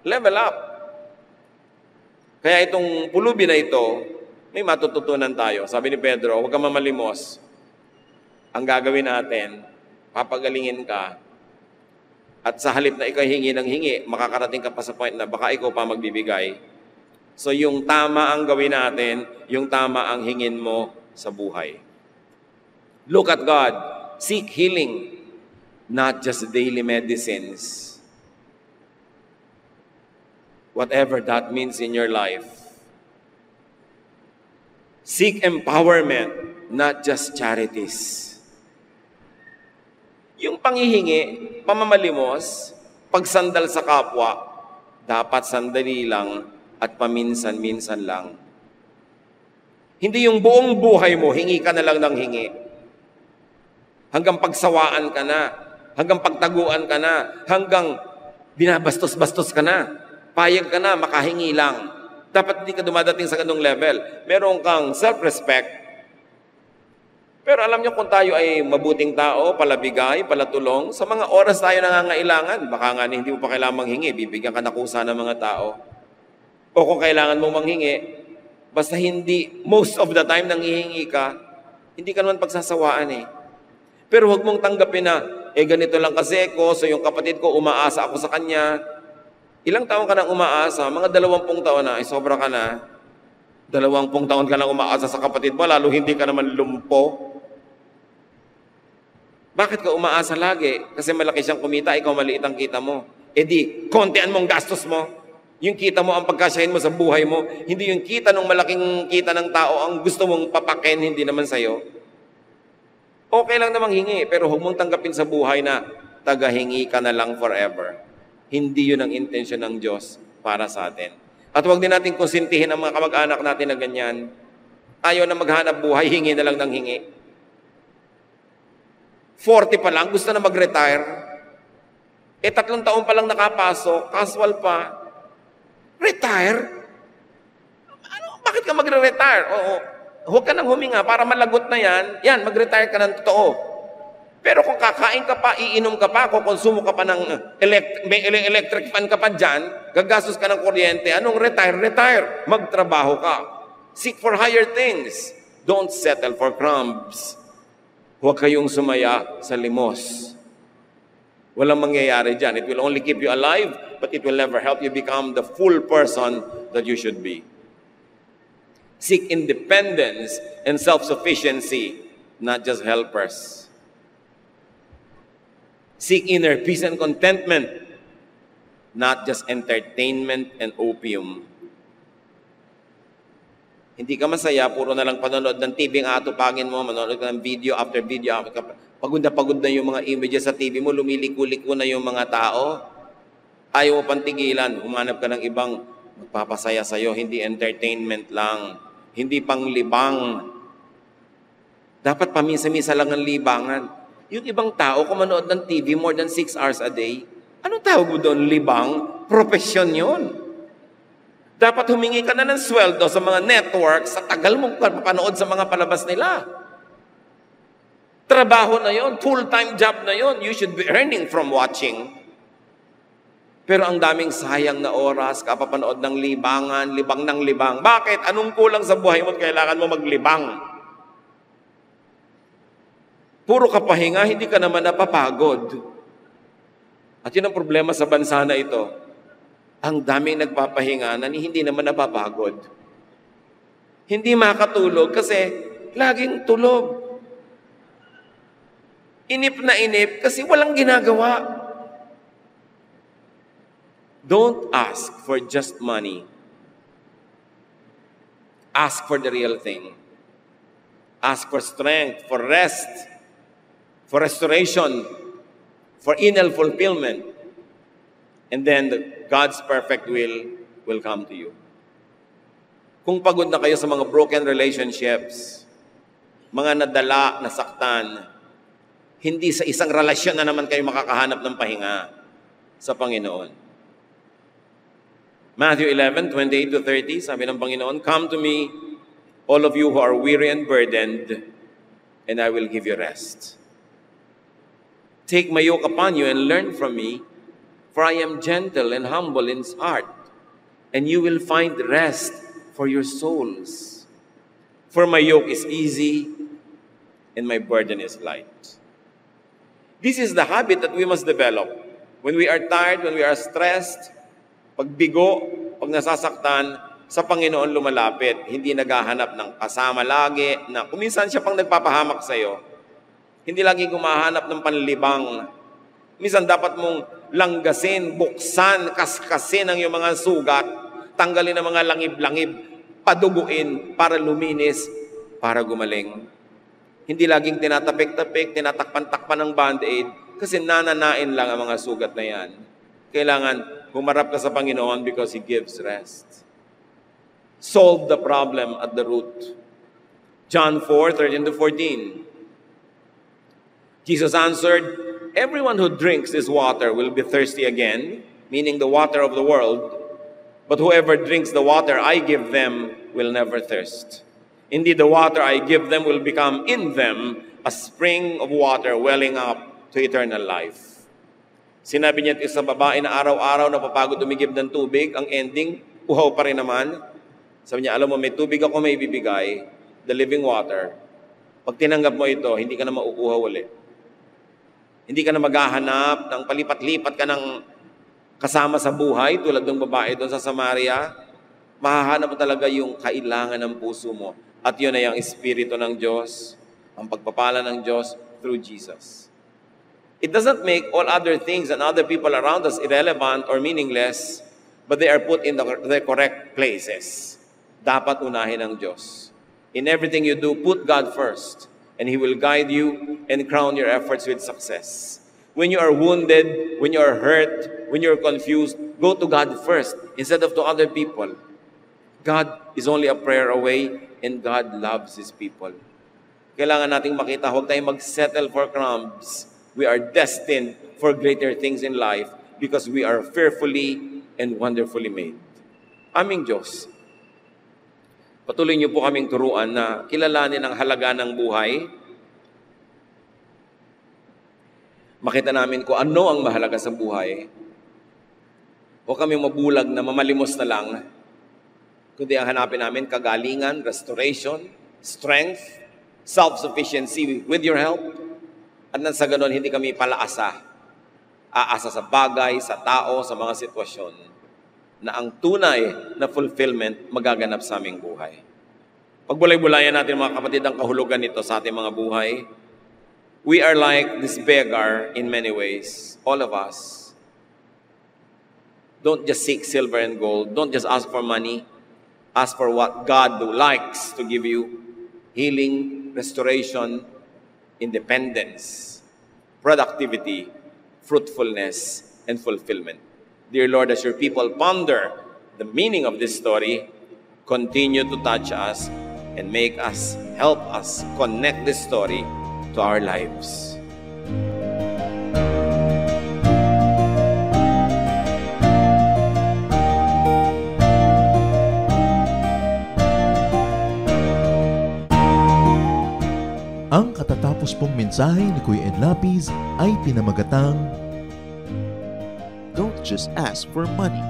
level up. Kaya itong pulubi na ito, may matututunan tayo. Sabi ni Pedro, huwag kang mamalimos. Ang gagawin natin, papagalingin ka, at sa halip na ikaw hingi ng hingi, makakarating ka pa sa point na baka ikaw pa magbibigay. So yung tama ang gawin natin, yung tama ang hingin mo sa buhay. Look at God. Seek healing, not just daily medicines. Whatever that means in your life. Seek empowerment, not just charities. Yung panghihingi, pamamalimos, pagsandal sa kapwa, dapat sandali lang at paminsan-minsan lang. Hindi yung buong buhay mo, hingi ka na lang ng hingi. Hanggang pagsawaan ka na, hanggang pagtaguan ka na, hanggang binabastos-bastos ka na. Payag ka na, makahingi lang. Dapat hindi ka dumadating sa ganung level. Meron kang self-respect. Pero alam niyo kung tayo ay mabuting tao, palabigay, palatulong, sa mga oras tayo nangangailangan, baka nga hindi mo pa kailangan manghingi, bibigyan ka na kusa ng mga tao. O kung kailangan mong manghingi, basta hindi, most of the time nanghihingi ka, hindi ka naman pagsasawaan eh. Pero huwag mong tanggapin na, ganito lang kasi ko, so yung kapatid ko, umaasa ako sa kanya. Ilang taon ka nang umaasa? Mga 20 taon na, sobra ka na. 20 taon ka nang umaasa sa kapatid mo, lalo hindi ka naman lumpo. Bakit ka umaasa lagi? Kasi malaki siyang kumita, ikaw maliit ang kita mo. Di, kontian mong gastos mo. Yung kita mo ang pagkasyahin mo sa buhay mo, hindi yung kita ng malaking kita ng tao ang gusto mong papakin, hindi naman sa'yo. Okay lang namang hingi, pero huwag mong tanggapin sa buhay na tagahingi ka na lang forever. Hindi yun ang intensyon ng Diyos para sa atin. At huwag din natin konsintihin ang mga kamag-anak natin na ganyan. Ayaw na maghanap buhay, hingi na lang ng hingi. 40 pa lang, gusto na mag-retire. 3 taon pa lang nakapasok, casual pa. Retire? Bakit ka magre-retire? Oo. Huwag ka nang huminga para malagot na yan, mag-retire ka ng totoo. Pero kung kakain ka pa, iinom ka pa, kukonsumo ka pa ng may electric fan ka pa dyan, gagastos ka ng kuryente, anong retire? Retire. Magtrabaho ka. Seek for higher things. Don't settle for crumbs. Huwag kayong sumaya sa limos. Walang mangyayari dyan. It will only keep you alive, but it will never help you become the full person that you should be. Seek independence and self-sufficiency, not just helpers. Seek inner peace and contentment, not just entertainment and opium. Hindi ka masaya, puro na lang panonood ng TV ang atupagin mo, manonood ka ng video after video. Pagod na yung mga images sa TV mo, lumiliko-liko na yung mga tao. Ayaw mo pantigilan, humanap ka ng ibang magpapasaya sa'yo, hindi entertainment lang. Hindi panglibang. Dapat paminsan-minsan lang ang libangan. Yung ibang tao, kung manood ng TV more than 6 hours a day, anong tawag mo doon? Libang? Profesyon yun. Dapat humingi ka na ng sweldo sa mga networks sa tagal mong panood sa mga palabas nila. Trabaho na yon, full-time job na yon. You should be earning from watching. Pero ang daming sayang na oras, kapapanood ng libangan, libang ng libang. Bakit? Anong kulang sa buhay mo at kailangan mo maglibang? Puro kapahinga, hindi ka naman napapagod. At yun ang problema sa bansa na ito. Ang daming nagpapahinga na hindi naman napapagod. Hindi makatulog kasi laging tulog. Inip na inip kasi walang ginagawa. Don't ask for just money. Ask for the real thing. Ask for strength, for rest, for restoration, for inner fulfillment. And then God's perfect will come to you. Kung pagod na kayo sa mga broken relationships, mga nadala, nasaktan, hindi sa isang relasyon na naman kayo makakahanap ng pahinga sa Panginoon. Matthew 11:28-30, sabi ng Panginoon, "Come to me, all of you who are weary and burdened, and I will give you rest. Take my yoke upon you and learn from me, for I am gentle and humble in heart, and you will find rest for your souls. For my yoke is easy, and my burden is light." This is the habit that we must develop. When we are tired, when we are stressed, pag bigo, pag nasasaktan, sa Panginoon lumalapit. Hindi naghahanap ng kasama lagi, na kuminsan siya pang nagpapahamak sa'yo. Hindi lagi gumahanap ng panlibang. Minsan dapat mong langgasin, buksan, kaskasin ang iyong mga sugat, tanggalin ang mga langib-langib, paduguin para luminis, para gumaling. Hindi laging tinatapik-tapik, tinatakpan-takpan ng band-aid, kasi nananain lang ang mga sugat na yan. Kailangan humarap ka sa Panginoon because He gives rest. Solve the problem at the root. John 4:13-14. Jesus answered, "Everyone who drinks this water will be thirsty again," meaning the water of the world. "But whoever drinks the water I give them will never thirst. Indeed, the water I give them will become in them a spring of water welling up to eternal life." Sinabi niya ito sa babae na araw-araw napapagod umigib ng tubig, ang ending, uhaw pa rin naman. Sabi niya, alam mo, may tubig ako may ibibigay, the living water. Pag tinanggap mo ito, hindi ka na mauuhaw ulit. Hindi ka na maghahanap ng palipat-lipat ka ng kasama sa buhay, tulad ng babae doon sa Samaria. Mahahanap mo talaga yung kailangan ng puso mo. At yun ay ang Espiritu ng Diyos, ang pagpapala ng Diyos through Jesus. It doesn't make all other things and other people around us irrelevant or meaningless, but they are put in the correct places. Dapat unahin ang Diyos. In everything you do, put God first, and He will guide you and crown your efforts with success. When you are wounded, when you are hurt, when you are confused, go to God first instead of to other people. God is only a prayer away, and God loves His people. Kailangan nating makita, huwag tayong mag-settle for crumbs. We are destined for greater things in life because we are fearfully and wonderfully made. Aming Diyos, patuloy niyo po kaming turuan na kilalanin ang halaga ng buhay. Makita namin kung ano ang mahalaga sa buhay. Huwag kami mabulag na mamalimos na lang, kundi ang hanapin namin kagalingan, restoration, strength, self-sufficiency with your help. At nang sa ganon, hindi kami palaasa. Aasa sa bagay, sa tao, sa mga sitwasyon na ang tunay na fulfillment magaganap sa aming buhay. Pagbulay-bulayan natin mga kapatid ang kahulugan nito sa ating mga buhay. We are like this beggar in many ways, all of us. Don't just seek silver and gold. Don't just ask for money. Ask for what God likes to give you. Healing, restoration, independence, productivity, fruitfulness, and fulfillment. Dear Lord, as your people ponder the meaning of this story, continue to touch us and help us connect this story to our lives. Ang katatapos pong mensahe ni Kuya Ed Lapis ay pinamagatang Don't just ask for money.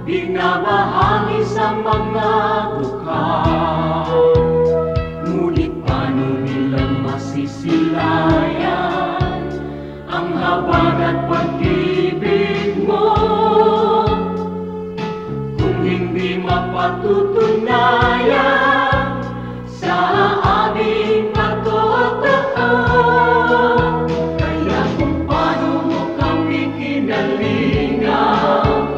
Binabahagi sa mga dukha, ngunit paano nilang masisilayan ang habag at pag-ibig mo kung hindi mapatutunayan sa aming matotoo? Kaya kung paano mo kami kinalingan,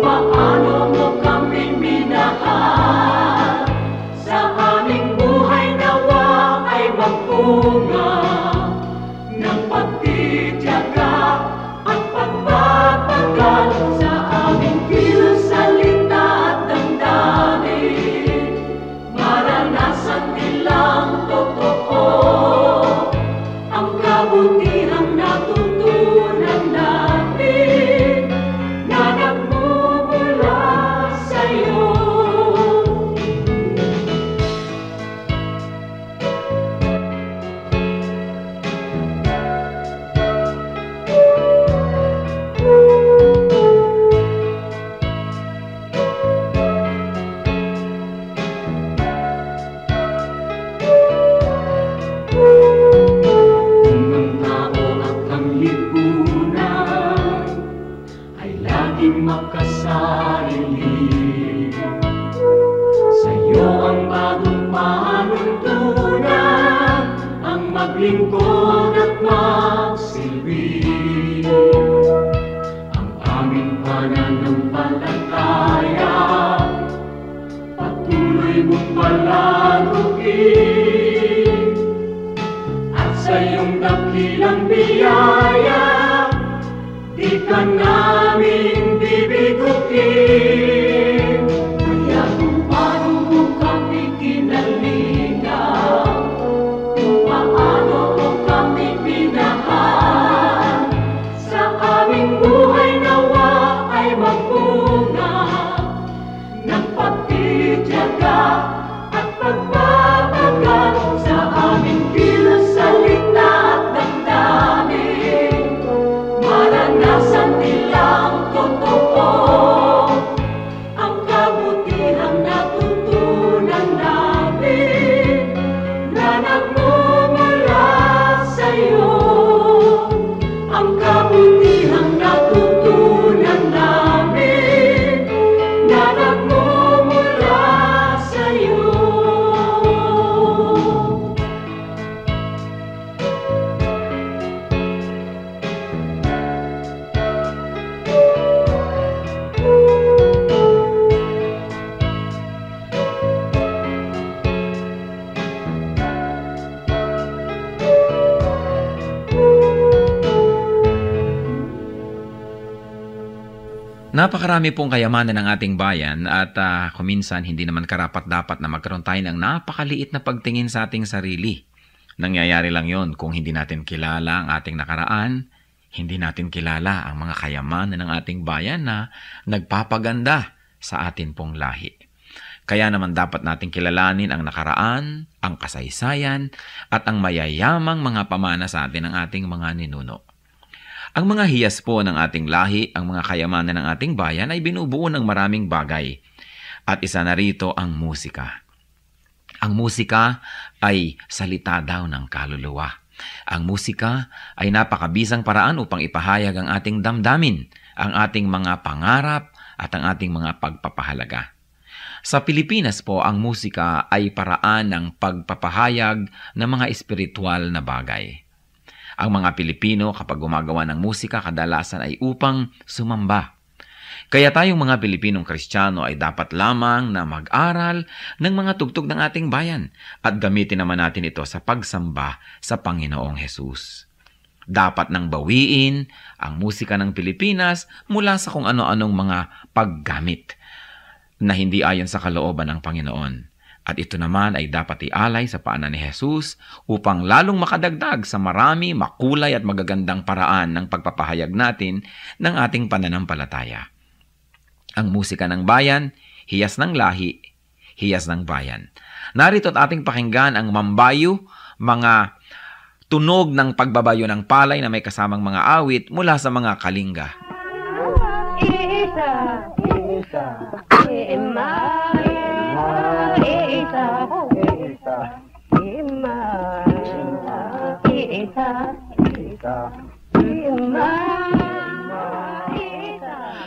paano mo kami minahal, sa aming buhay nawa ay magbunga ng pagtitiyaga at pagpapagal sa aming kilos, salita at damdamin. Maranasan nilang totoo ang kabutihang natutunan natin na nagmumula sa'yo. Kung ang tao at ang lipunan ay laging makasarili, sa'yo ang bagong panuntunan, ang maglingkod at magsilbi. Ang aming pananampalataya patuloy mong palaruin, at sa iyong dakilang biyaya di ka namin bibigutin. Kaya kung paano mo kami kinalingan, kung paano mo kami minahal, sa aming buhay nawa ay magbunga ng pagtitiyaga at pagpapagal sa aming kilos, salita at damdamin. Maranasan nilang totoo ang kabutihang natutunan namin na nagmumula sa'yo. Ang kabutihang natutunan namin na nagmumula sa'yo. Napakarami pong kayamanan ng ating bayan at kuminsan hindi naman karapat-dapat na magkaroon tayo ng napakaliit na pagtingin sa ating sarili. Nangyayari lang yon kung hindi natin kilala ang ating nakaraan, hindi natin kilala ang mga kayamanan ng ating bayan na nagpapaganda sa atin pong lahi. Kaya naman dapat nating kilalanin ang nakaraan, ang kasaysayan, at ang mayayamang mga pamana sa atin ng ating mga ninuno. Ang mga hiyas po ng ating lahi, ang mga kayamanan ng ating bayan ay binubuo ng maraming bagay. At isa na rito ang musika. Ang musika ay salita daw ng kaluluwa. Ang musika ay napakabisang paraan upang ipahayag ang ating damdamin, ang ating mga pangarap at ang ating mga pagpapahalaga. Sa Pilipinas po, ang musika ay paraan ng pagpapahayag ng mga espiritual na bagay. Ang mga Pilipino kapag gumagawa ng musika kadalasan ay upang sumamba. Kaya tayong mga Pilipinong Kristiyano ay dapat lamang na mag-aral ng mga tugtog ng ating bayan at gamitin naman natin ito sa pagsamba sa Panginoong Hesus. Dapat nang bawiin ang musika ng Pilipinas mula sa kung ano-anong mga paggamit na hindi ayon sa kalooban ng Panginoon. At ito naman ay dapat ialay sa paanan ni Jesus upang lalong makadagdag sa marami, makulay at magagandang paraan ng pagpapahayag natin ng ating pananampalataya. Ang musika ng bayan, hiyas ng lahi, hiyas ng bayan. Narito at ating pakinggan ang Mambayo, mga tunog ng pagbabayo ng palay na may kasamang mga awit mula sa mga kalinga.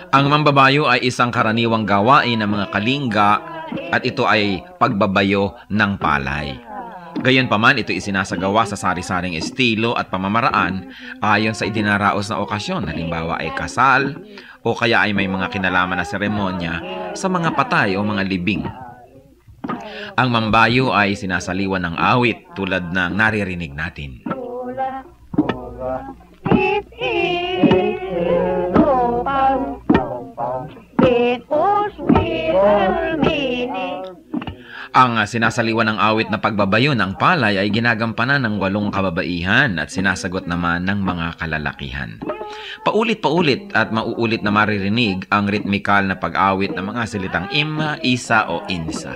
Ang mambabayo ay isang karaniwang gawain ng mga kalinga at ito ay pagbabayo ng palay. Gayunpaman, ito isinasagawa sa sari-saring estilo at pamamaraan ayon sa idinaraos na okasyon. Halimbawa ay kasal o kaya ay may mga kinalaman na seremonya sa mga patay o mga libing. Ang mambayo ay sinasaliwan ng awit tulad ng naririnig natin. Ang sinasaliwan ng awit na pagbabayo ng palay ay ginagampanan ng 8 kababaihan at sinasagot naman ng mga kalalakihan. Paulit-paulit at mauulit na maririnig ang ritmikal na pag-awit ng mga salitang ima, isa o insa.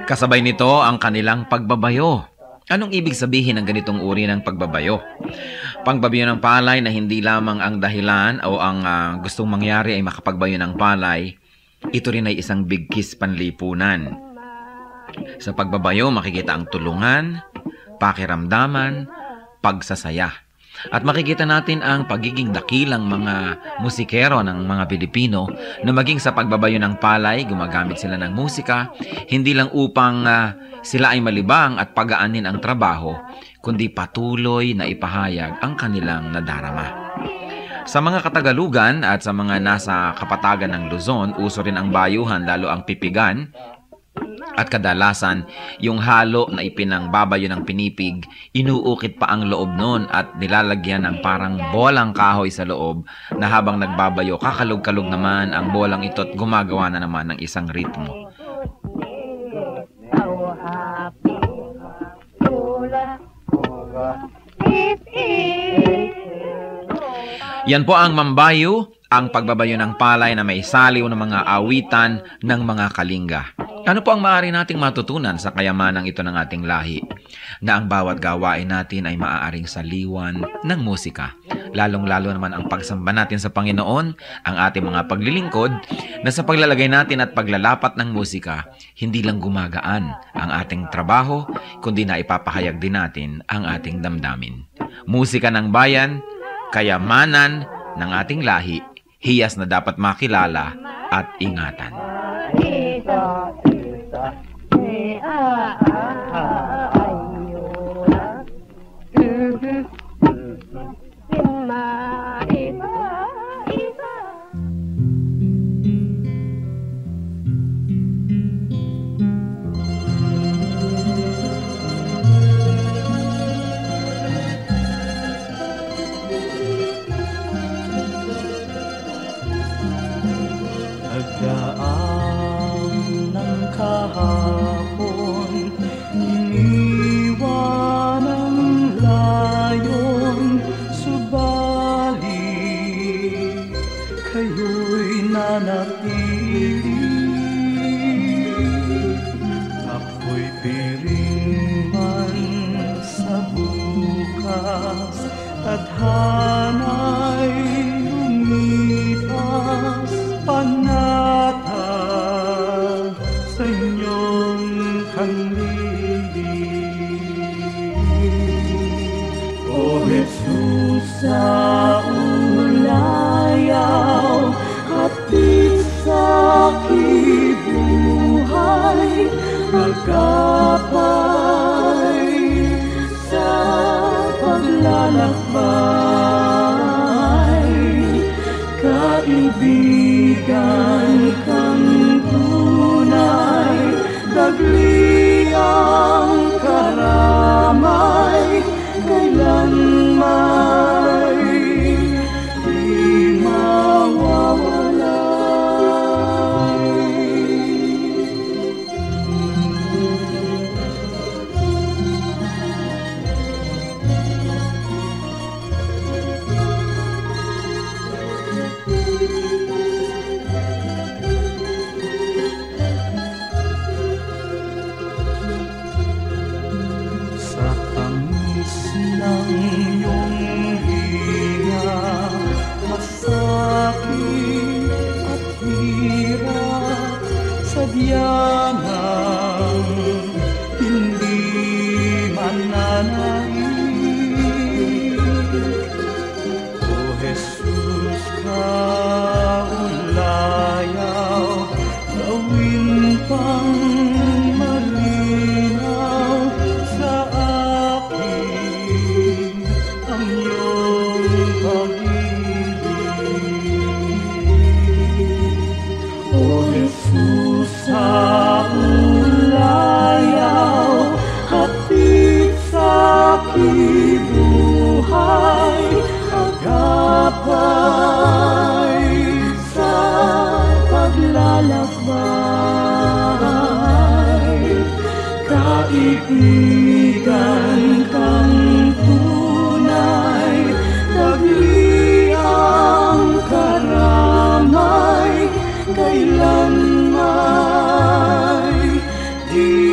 Kasabay nito ang kanilang pagbabayo. Anong ibig sabihin ng ganitong uri ng pagbabayo? Pagbabayo ng palay na hindi lamang ang dahilan o ang gustong mangyari ay makapagbayo ng palay, ito rin ay isang bigkis panlipunan. Sa pagbabayo, makikita ang tulungan, pakiramdaman, pagsasaya. At makikita natin ang pagiging dakilang mga musikero ng mga Pilipino na maging sa pagbabayo ng palay, gumagamit sila ng musika, hindi lang upang sila ay malibang at pagaanin ang trabaho, kundi patuloy na ipahayag ang kanilang nadarama. Sa mga Katagalugan at sa mga nasa kapatagan ng Luzon, uso rin ang bayuhan, lalo ang pipigan. At kadalasan, yung halo na ipinangbabayo ng pinipig, inuukit pa ang loob nun at nilalagyan ng parang bolang kahoy sa loob na habang nagbabayo, kakalog-kalog naman ang bolang ito at gumagawa na naman ng isang ritmo. Yan po ang mambayo, ang pagbabayo ng palay na may saliw ng mga awitan ng mga kalinga. Ano po ang maaari nating matutunan sa kayamanang ito ng ating lahi? Na ang bawat gawain natin ay maaaring saliwan ng musika. Lalong-lalo naman ang pagsamba natin sa Panginoon, ang ating mga paglilingkod, na sa paglalagay natin at paglalapat ng musika, hindi lang gumagaan ang ating trabaho, kundi na ipapahayag din natin ang ating damdamin. Musika ng bayan, kayamanan ng ating lahi, hiyas na dapat makilala at ingatan. Nagdaan ng kahapon, iniwan ang layon, subalit kayo'y nanatili. Ako'y piring man sa bukas, tadhana'y lumipas panatag sa inyong kanlili. O Jesus, sa ulayaw, hatid sa kibuhay, magkapay sa paglalakbay. Kaibigan kang tunay, dagli ang karamay, kailanman di sa tamis ng iyong hiya, masakit at hirap, sadyanang hindi mananaig. O Jesus, kaulayaw, gawin pang malinaw sa akin ang iyong pag-ibig. O Jesus, sa ulayaw, hatid sa kibuhay, agapay sa paglalakbay. Kaibigan kang tunay, dagli ang karamay, kailanman di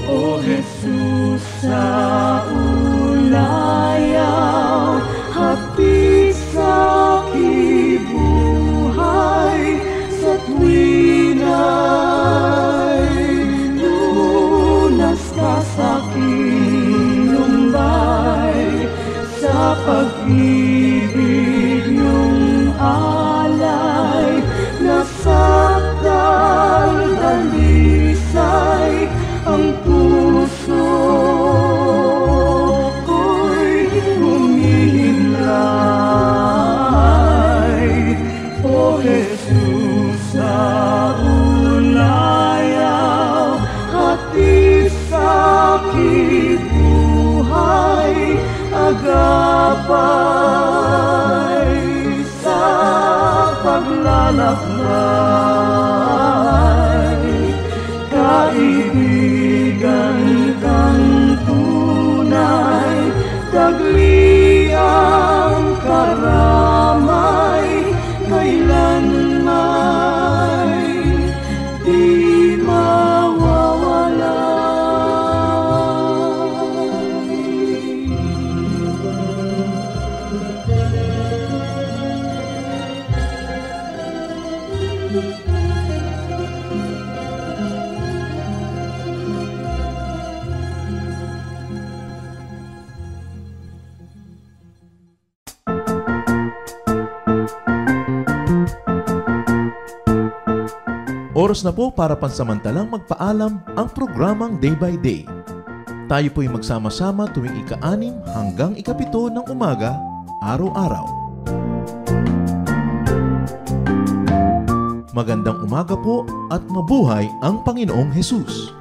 O Jesus, sa ulayaw, hatid sa kibuhay, sa tuwina'y lunas ka sa aking lumbay, sa pag-ibig niyong alay, nasakdal dalisay ang puso ko'y humihimlay. O Jesus, sa ulayaw, hatid sa kibuhay, agapay sa paglalakbay. Kaibigan kang tunay, dagli ang karamay, kailanman di Oras na po para pansamantalang magpaalam ang programang Day by Day. Tayo po'y magsama-sama tuwing ika-6 hanggang ika-7 ng umaga, araw-araw. Magandang umaga po at mabuhay ang Panginoong Hesus!